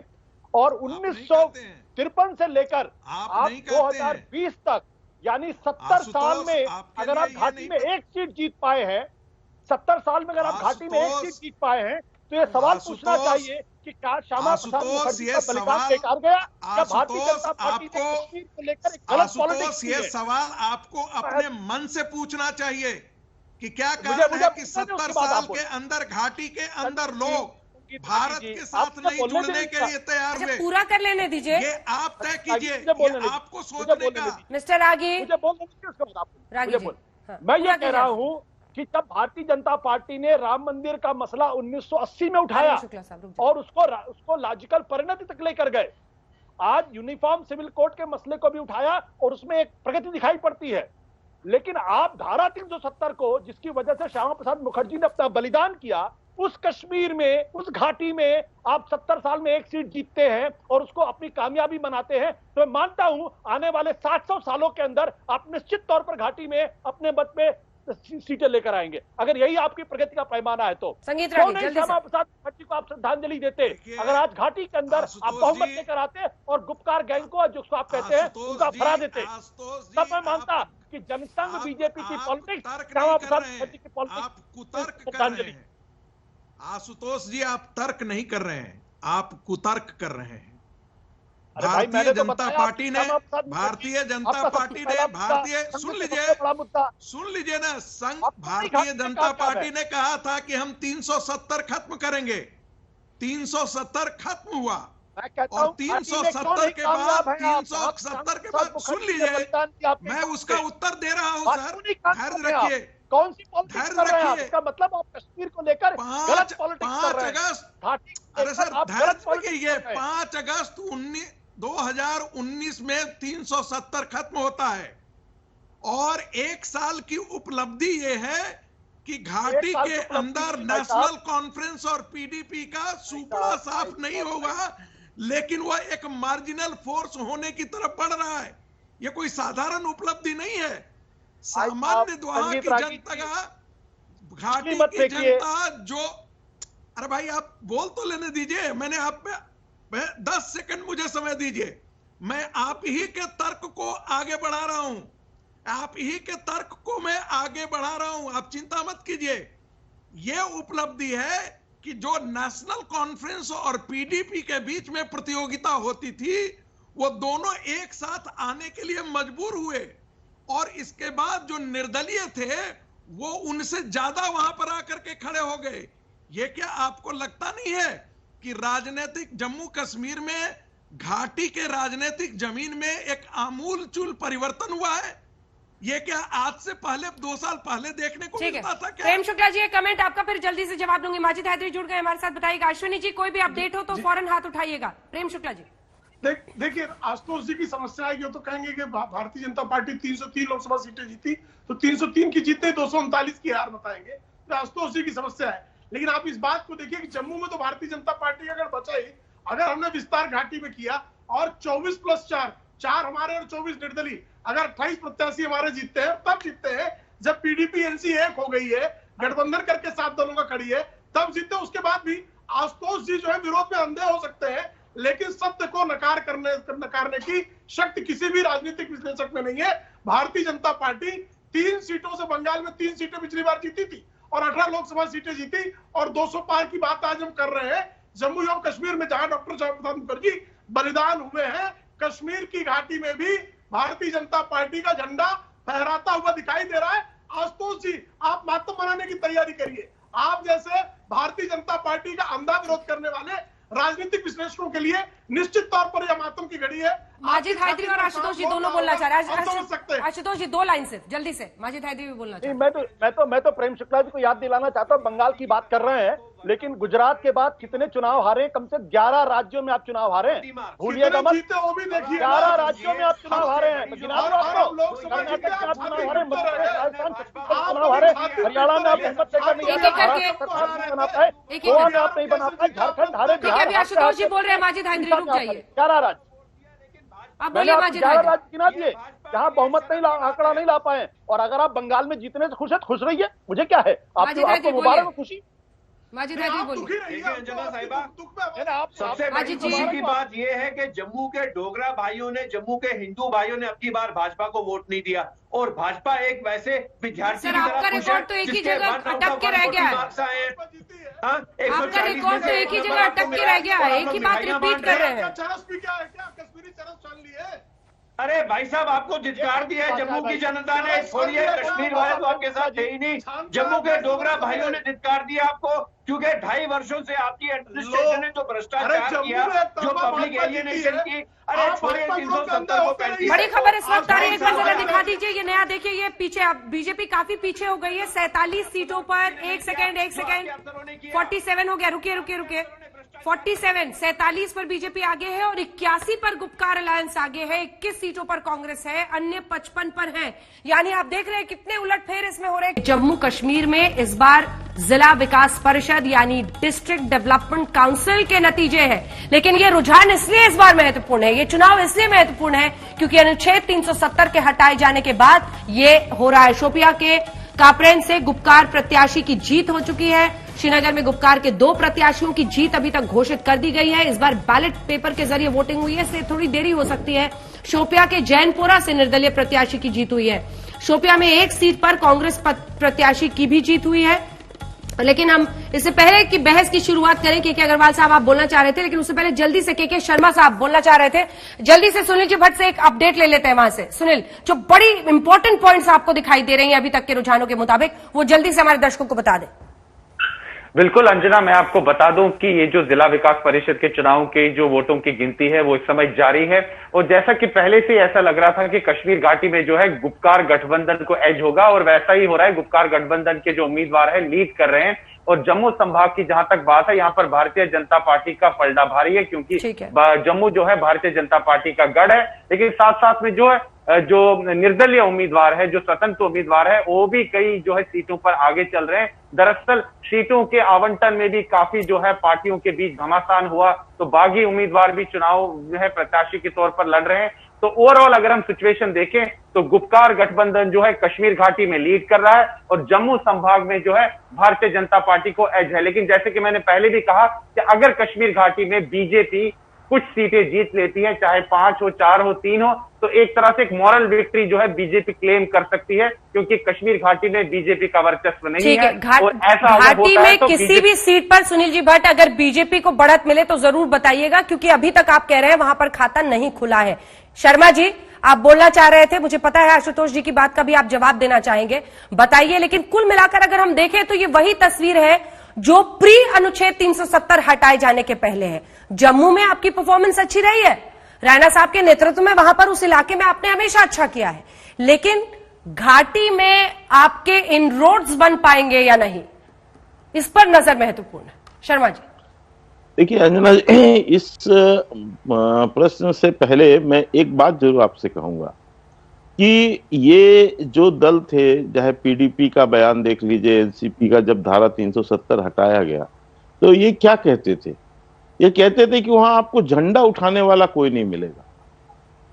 D: और 1953 से लेकर आप 2020 तक, यानी 70 साल में अगर आप घाटी में एक सीट जीत पाए हैं, 70 साल में अगर आप घाटी में एक सीट जीत पाए हैं, तो ये सवाल पूछना चाहिए कि क्या श्यामा प्रसाद मुखर्जी का बलिदान बेकार गया, या भारतीय जनता पार्टी ने कश्मीर को लेकर एक गलत पॉलिटिक्स की है?
G: ये सवाल आपको अपने मन से पूछना चाहिए कि क्या कारण है कि 70 साल के अंदर घाटी के अंदर लोग भारत के साथ नहीं जुड़ने के लिए तैयार हुए।
A: पूरा कर लेने दीजिए,
G: ये आप तय कीजिए, आपको सोचने का।
A: मिस्टर रागी,
D: मुझे बोलने दीजिए। मैं ये कह रहा हूँ कि जब भारतीय जनता पार्टी ने राम मंदिर का मसला 1980 में उठाया और उसको लॉजिकल परिणति तक लेकर गए, आज यूनिफॉर्म सिविल कोड के मसले को भी उठाया और उसमें एक प्रगति दिखाई पड़ती है। लेकिन आप धारा 370 को, जिसकी वजह से श्यामा प्रसाद मुखर्जी ने अपना बलिदान किया, उस कश्मीर में, उस घाटी में आप 70 साल में एक सीट जीतते हैं और उसको अपनी कामयाबी बनाते हैं, तो मैं मानता हूं आने वाले 700 सालों के अंदर आप निश्चित तौर पर घाटी में अपने मत में सीटें लेकर आएंगे। अगर यही आपकी प्रगति का पैमाना है तो क्यों नहीं श्यामा प्रसाद मुखर्जी को आप श्रद्धांजलि देते? अगर आज घाटी के अंदर आप बहुमत लेकर आते और गुपकार गैंग को, जो आप कहते हैं, उनका हरा देते, तब मैं मानता कि जनसंघ बीजेपी की पॉलिटिक्स, श्यामा प्रसाद मुखर्जी की पॉलिटिक्स श्रद्धांजलि।
G: आशुतोष जी, आप तर्क नहीं कर रहे हैं, आप कुतर्क कर रहे हैं।
D: भारतीय
G: जनता पार्टी ने सुन लीजिए ना, संघ भारतीय जनता पार्टी ने कहा था कि हम 370 खत्म करेंगे। 370 खत्म हुआ और 370 के बाद सुन लीजिए, मैं उसका उत्तर दे रहा हूं सर, धैर्य रखिए।
D: कौन सी पॉलिटिक्स कर रहे हैं आप? इसका मतलब आप कश्मीर को लेकर गलत पॉलिटिक्स कर रहे हैं।
G: 5 अगस्त, अरे सर धैर्य रखिए, 5 अगस्त 2019 में 370 खत्म होता है और 1 साल की उपलब्धि ये है कि घाटी के अंदर नेशनल कॉन्फ्रेंस और पीडीपी का सुपड़ा साफ नहीं होगा, लेकिन वह एक मार्जिनल फोर्स होने की तरफ बढ़ रहा है। यह कोई साधारण उपलब्धि नहीं है। सामान्य द्वारा की जनता का, घाटी की जनता जो, अरे भाई आप बोल तो लेने दीजिए, मैंने आप में 10 सेकंड मुझे समय दीजिए। मैं आप ही के तर्क को आगे बढ़ा रहा हूं, आप ही के तर्क को मैं आगे बढ़ा रहा हूं, आप चिंता मत कीजिए। यह उपलब्धि है कि जो नेशनल कॉन्फ्रेंस और पीडीपी के बीच में प्रतियोगिता होती थी, वो दोनों एक साथ आने के लिए मजबूर हुए और इसके बाद जो निर्दलीय थे वो उनसे ज्यादा वहां पर आकर के खड़े हो गए। ये क्या आपको लगता नहीं है कि राजनीतिक जम्मू कश्मीर में, घाटी के राजनीतिक जमीन में एक आमूलचूल परिवर्तन हुआ है? ये क्या आज से पहले 2 साल पहले देखने को मिलता था क्या?
A: प्रेम शुक्ला जी, एक कमेंट आपका, फिर जल्दी से जवाब दूंगी। माजिद हैदरी जुड़ गए हमारे साथ, बताइएगा। अश्विनी जी, कोई भी अपडेट हो तो फौरन हाथ उठाइएगा। प्रेम शुक्ला जी,
E: देखिए, आशुतोष जी की समस्या है, ये तो कहेंगे कि भारतीय जनता पार्टी 303 लोकसभा सीटें जीती, तो 303 की जीतते 239 की हार बताएंगे, तो आशुतोष जी की समस्या है। लेकिन आप इस बात को देखिए कि जम्मू में तो भारतीय जनता पार्टी अगर बचाई, अगर हमने विस्तार घाटी में किया और 24+4, 4 हमारे और 24 निर्दलीय, अगर 28 प्रत्याशी हमारे जीतते हैं, तब जीतते हैं जब पीडीपी एनसी एक हो गई है, गठबंधन करके 7 दलों का खड़ी है, तब जीतते। उसके बाद भी आशुतोष जी जो है विरोध में अंधे हो सकते हैं, लेकिन सत्य को नकारने की शक्ति किसी भी राजनीतिक विश्लेषक में नहीं है। भारतीय जनता पार्टी 3 सीटों से, बंगाल में 3 सीटें पिछली बार जीती थी और 18 लोकसभा सीटें जीती और 200 पार की बात आज हम कर रहे हैं। जम्मू एवं कश्मीर में जहां डॉक्टर श्यामा प्रसाद मुखर्जी बलिदान हुए हैं, कश्मीर की घाटी में भी भारतीय जनता पार्टी का झंडा फहराता हुआ दिखाई दे रहा है। आशुतोष जी, आप मातम मनाने की तैयारी करिए। आप जैसे भारतीय जनता पार्टी का अंधा विरोध करने वाले राजनीतिक विश्लेषकों के लिए निश्चित तौर पर यह मातम की घड़ी है।
A: माजिद हैदरी और आशुतोष जी दोनों बोलना चाह रहे हैं।
E: हैं।
A: आशुतोष जी 2 लाइन से जल्दी से, माजिद हैदरी भी बोलना चाह रहे
D: हैं। मैं तो प्रेम शुक्ला जी को याद दिलाना चाहता हूँ, बंगाल की बात कर रहे हैं, लेकिन गुजरात के बाद कितने चुनाव हारे? कम से 11 राज्यों में आप चुनाव हारे हैं, भूलिएगा मत। 11 राज्यों में आप चुनाव हारे हैं, तो गिना दो आपको। कर्नाटक में आप चुनाव हारे, मध्य प्रदेश, राजस्थान, चुनाव हारे, हरियाणा में आप हिम्मत लेकर नहीं हारे, बना पाए, गोवा में आप नहीं बना पाए, झारखंड हारे, बिहार।
A: आशुतोष जी बोल रहे हैं, माजिद हैदरी रुक जाइए।
D: 11 राज्य,
A: अब बोलिए माजिद हैदरी।
D: 11 राज्य गिना दिए जहां बहुमत नहीं आंकड़ा नहीं ला पाए। और अगर आप बंगाल में जीतने से खुश है तो खुश रहिए, मुझे क्या है। आपको मुबारक, खुशी।
A: माजिद हैदरी बोलिए।
F: अंजना साहिबा, सबसे बड़ी खुशी की बात यह है कि जम्मू के डोगरा भाइयों ने, जम्मू के हिंदू भाइयों ने अब की बार भाजपा को वोट नहीं दिया। और भाजपा एक वैसे विद्यार्थी की
A: आपका रिकॉर्ड तो एक ही जगह अटक के रह गया है। आपका रिकॉर्ड तो एक ही जगह अटक के रह गया है, एक ही बात रिपीट कर रहे हैं।
E: कश्मीरी चरस चाल ली है।
F: अरे भाई साहब, आपको धिक्कार दिया है जम्मू की जनता ने। छोड़िए कश्मीर वाले तो आपके साथ है ही नहीं, जम्मू के डोगरा भाइयों ने धिक्कार दिया आपको, क्योंकि 2.5 वर्षों से आपकी एडमिनिस्ट्रेशन ने जो भ्रष्टाचार किया, जो पब्लिक एलियनेशन की। अरे छोड़िए 370 को 35।
A: बड़ी खबर इस वक्त आ रही है, एक बार जरा दिखा दीजिए ये नया। देखिए ये पीछे, अब बीजेपी काफी पीछे हो गई है 47 सीटों पर। एक सेकेंड 47 हो गया। रुकिए 47 पर बीजेपी आगे है और 81 पर गुपकार अलायंस आगे है। 21 सीटों पर कांग्रेस है, अन्य 55 पर हैं। यानी आप देख रहे हैं कितने उलटफेर इसमें हो रहे हैं। जम्मू कश्मीर में इस बार जिला विकास परिषद यानी डिस्ट्रिक्ट डेवलपमेंट काउंसिल के नतीजे हैं, लेकिन ये रुझान इसलिए इस बार महत्वपूर्ण है, ये चुनाव इसलिए महत्वपूर्ण है क्योंकि अनुच्छेद 370 के हटाए जाने के बाद ये हो रहा है। शोपियां के कापरेन से गुपकार प्रत्याशी की जीत हो चुकी है। श्रीनगर में गुपकार के 2 प्रत्याशियों की जीत अभी तक घोषित कर दी गई है। इस बार बैलेट पेपर के जरिए वोटिंग हुई है, इसलिए थोड़ी देरी हो सकती है। शोपियां के जैनपुरा से निर्दलीय प्रत्याशी की जीत हुई है। शोपियां में 1 सीट पर कांग्रेस प्रत्याशी की भी जीत हुई है। लेकिन हम इससे पहले की बहस की शुरुआत करें, के अग्रवाल साहब आप बोलना चाह रहे थे, लेकिन उससे पहले जल्दी से के शर्मा साहब बोलना चाह रहे थे। जल्दी से सुनील जी भट्ट से एक अपडेट ले लेते हैं वहां से। सुनील, जो बड़ी इंपॉर्टेंट पॉइंट्स आपको दिखाई दे रही हैं अभी तक के रुझानों के मुताबिक, वो जल्दी से हमारे दर्शकों को बता दें।
H: बिल्कुल अंजना, मैं आपको बता दूं कि ये जो जिला विकास परिषद के चुनाव के जो वोटों की गिनती है वो इस समय जारी है। और जैसा कि पहले से ऐसा लग रहा था कि कश्मीर घाटी में जो है गुपकार गठबंधन को एज होगा, और वैसा ही हो रहा है। गुपकार गठबंधन के जो उम्मीदवार है लीड कर रहे हैं। और जम्मू संभाग की जहां तक बात है, यहाँ पर भारतीय जनता पार्टी का पलड़ा भारी है, क्योंकि जम्मू जो है भारतीय जनता पार्टी का गढ़ है। लेकिन साथ साथ में जो है जो निर्दलीय उम्मीदवार है, जो स्वतंत्र उम्मीदवार है, वो भी कई जो है सीटों पर आगे चल रहे हैं। दरअसल सीटों के आवंटन में भी काफी जो है पार्टियों के बीच घमासान हुआ, तो बागी उम्मीदवार भी चुनाव जो है प्रत्याशी के तौर पर लड़ रहे हैं। तो ओवरऑल अगर हम सिचुएशन देखें तो गुपकार गठबंधन जो है कश्मीर घाटी में लीड कर रहा है और जम्मू संभाग में जो है भारतीय जनता पार्टी को एज है। लेकिन जैसे कि मैंने पहले भी कहा कि अगर कश्मीर घाटी में बीजेपी कुछ सीटें जीत लेती है, चाहे 5 हो, 4 हो, 3 हो, तो एक तरह से एक मॉरल विक्ट्री जो है बीजेपी क्लेम कर सकती है, क्योंकि कश्मीर घाटी में बीजेपी का वर्चस्व नहीं है। और ऐसा
A: घाटी में किसी भी सीट पर सुनील जी भट्ट अगर बीजेपी को बढ़त मिले तो जरूर बताइएगा, क्योंकि अभी तक आप कह रहे हैं वहां पर खाता नहीं खुला है। शर्मा जी, आप बोलना चाह रहे थे, मुझे पता है आशुतोष जी की बात का भी आप जवाब देना चाहेंगे, बताइए। लेकिन कुल मिलाकर अगर हम देखें तो ये वही तस्वीर है जो प्री अनुच्छेद 370 हटाए जाने के पहले है। जम्मू में आपकी परफॉर्मेंस अच्छी रही है, रैना साहब के नेतृत्व में वहां पर उस इलाके में आपने हमेशा अच्छा किया है, लेकिन घाटी में आपके इनरोड्स बन पाएंगे या नहीं, इस पर नजर महत्वपूर्ण है। शर्मा जी।
I: देखिए अंजना जी, इस प्रश्न से पहले मैं एक बात जरूर आपसे कहूंगा कि ये जो दल थे, चाहे पीडीपी का बयान देख लीजिए, एनसीपी का, जब धारा 370 हटाया गया तो ये क्या कहते थे? ये कहते थे कि वहां आपको झंडा उठाने वाला कोई नहीं मिलेगा,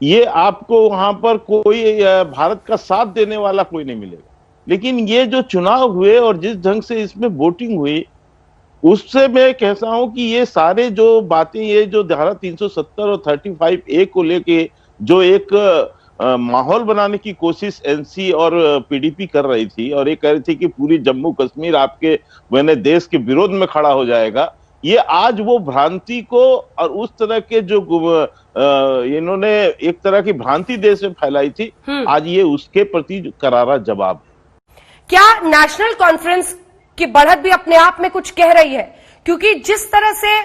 I: ये आपको वहां पर कोई भारत का साथ देने वाला कोई नहीं मिलेगा। लेकिन ये जो चुनाव हुए और जिस ढंग से इसमें वोटिंग हुई, उससे मैं कहता हूं कि ये सारे जो बातें, ये जो धारा 370 और 35A को लेके जो एक माहौल बनाने की कोशिश एनसी और पीडीपी कर रही थी, और ये कह रही थी कि पूरी जम्मू कश्मीर आपके मैंने देश के विरोध में खड़ा हो जाएगा, ये आज वो भ्रांति को और उस तरह के जो इन्होंने एक तरह की भ्रांति देश में फैलाई थी, आज ये उसके प्रति करारा जवाब।
A: क्या नेशनल कॉन्फ्रेंस की बढ़त भी अपने आप में कुछ कह रही है? क्योंकि जिस तरह से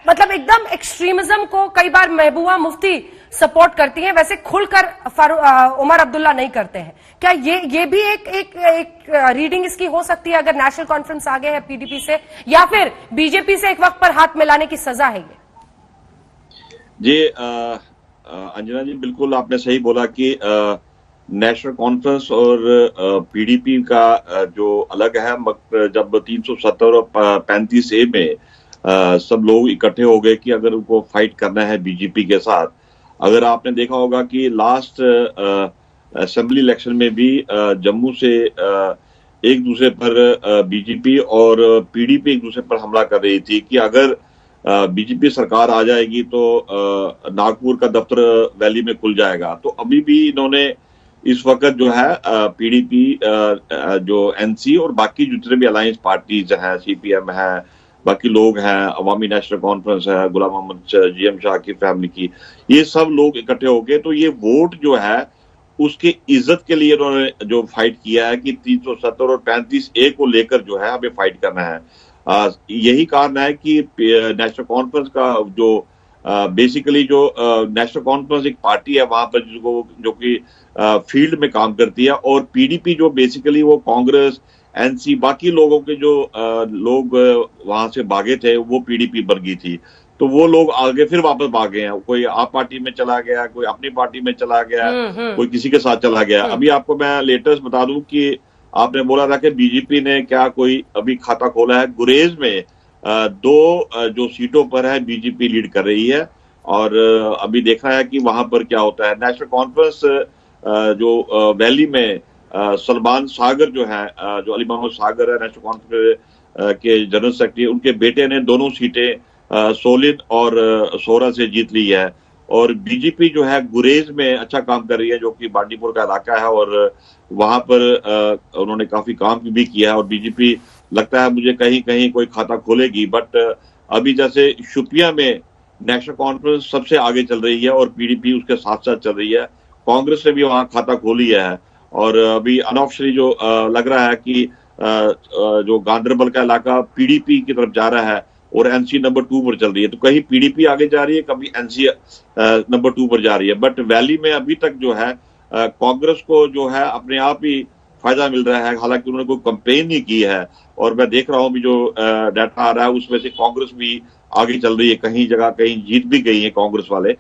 A: मतलब एकदम एक्सट्रीमिज्म को कई बार महबूबा मुफ्ती सपोर्ट करती हैं, वैसे खुलकर उमर अब्दुल्ला नहीं करते हैं। क्या ये भी एक रीडिंग इसकी हो सकती है अगर नेशनल कॉन्फ्रेंस आगे है पीडीपी से, या फिर बीजेपी से एक वक्त पर हाथ मिलाने की सजा है ये?
J: जी अंजना जी, बिल्कुल आपने सही बोला कि नेशनल कॉन्फ्रेंस और पीडीपी का जो अलग है, जब 370 और 35A में सब लोग इकट्ठे हो गए कि अगर उनको फाइट करना है बीजेपी के साथ। अगर आपने देखा होगा कि लास्ट असेंबली इलेक्शन में भी जम्मू से एक दूसरे पर बीजेपी और पीडीपी एक दूसरे पर हमला कर रही थी कि अगर बीजेपी सरकार आ जाएगी तो नागपुर का दफ्तर वैली में खुल जाएगा। तो अभी भी इन्होंने इस वक्त जो है पीडीपी जो एनसी और बाकी जितने भी अलायंस पार्टीज हैं, सीपीएम है, बाकी लोग हैं, अवामी नेशनल कॉन्फ्रेंस है, गुलाम मोहम्मद जीएम शाह की फैमिली की, ये सब लोग इकट्ठे हो गए। तो ये वोट जो है उसकी इज्जत के लिए उन्होंने जो फाइट किया है कि 370 और 35A को लेकर जो है हमें फाइट करना है। यही कारण है कि नेशनल कॉन्फ्रेंस का जो बेसिकली जो नेशनल कॉन्फ्रेंस एक पार्टी है वहां पर जो कि फील्ड में काम करती है, और पीडीपी जो बेसिकली वो कांग्रेस एनसी बाकी लोगों के जो लोग वहां से भागे थे वो पीडीपी बन गई थी। तो वो लोग आगे फिर वापस भागे हैं, कोई आप पार्टी में चला गया, कोई अपनी पार्टी में चला गया, कोई किसी के साथ चला गया। अभी आपको मैं लेटेस्ट बता दूं कि आपने बोला था कि बीजेपी ने क्या कोई अभी खाता खोला है। गुरेज में 2 जो सीटों पर है बीजेपी लीड कर रही है, और अभी देखना है कि वहां पर क्या होता है। नेशनल कॉन्फ्रेंस जो वैली में सलमान सागर जो है, जो अली मोहम्मद सागर है नेशनल कॉन्फ्रेंस के जनरल सेक्रेटरी, उनके बेटे ने दोनों सीटें सोलिन और सोरा से जीत ली है। और बीजेपी जो है गुरेज में अच्छा काम कर रही है, जो कि बांडीपुर का इलाका है, और वहां पर उन्होंने काफी काम भी किया है। और बीजेपी लगता है मुझे कहीं कहीं कोई खाता खोलेगी, बट अभी जैसे शुपिया में नेशनल कॉन्फ्रेंस सबसे आगे चल रही है और पीडीपी उसके साथ साथ चल रही है। कांग्रेस ने भी वहां खाता खोली है, और अभी अनऑफिशियली जो लग रहा है कि जो गांधरबल का इलाका पीडीपी की तरफ जा रहा है और एनसी नंबर 2 पर चल रही है। तो कहीं पीडीपी आगे जा रही है, कभी एनसी नंबर 2 पर जा रही है। बट वैली में अभी तक जो है कांग्रेस को जो है अपने आप ही फायदा मिल रहा है, हालांकि उन्होंने कोई कंपेन नहीं की है। और मैं देख रहा हूं भी जो डाटा आ रहा है उसमें से कांग्रेस भी आगे चल रही है, कहीं जगह कहीं जीत भी गई है कांग्रेस वाले।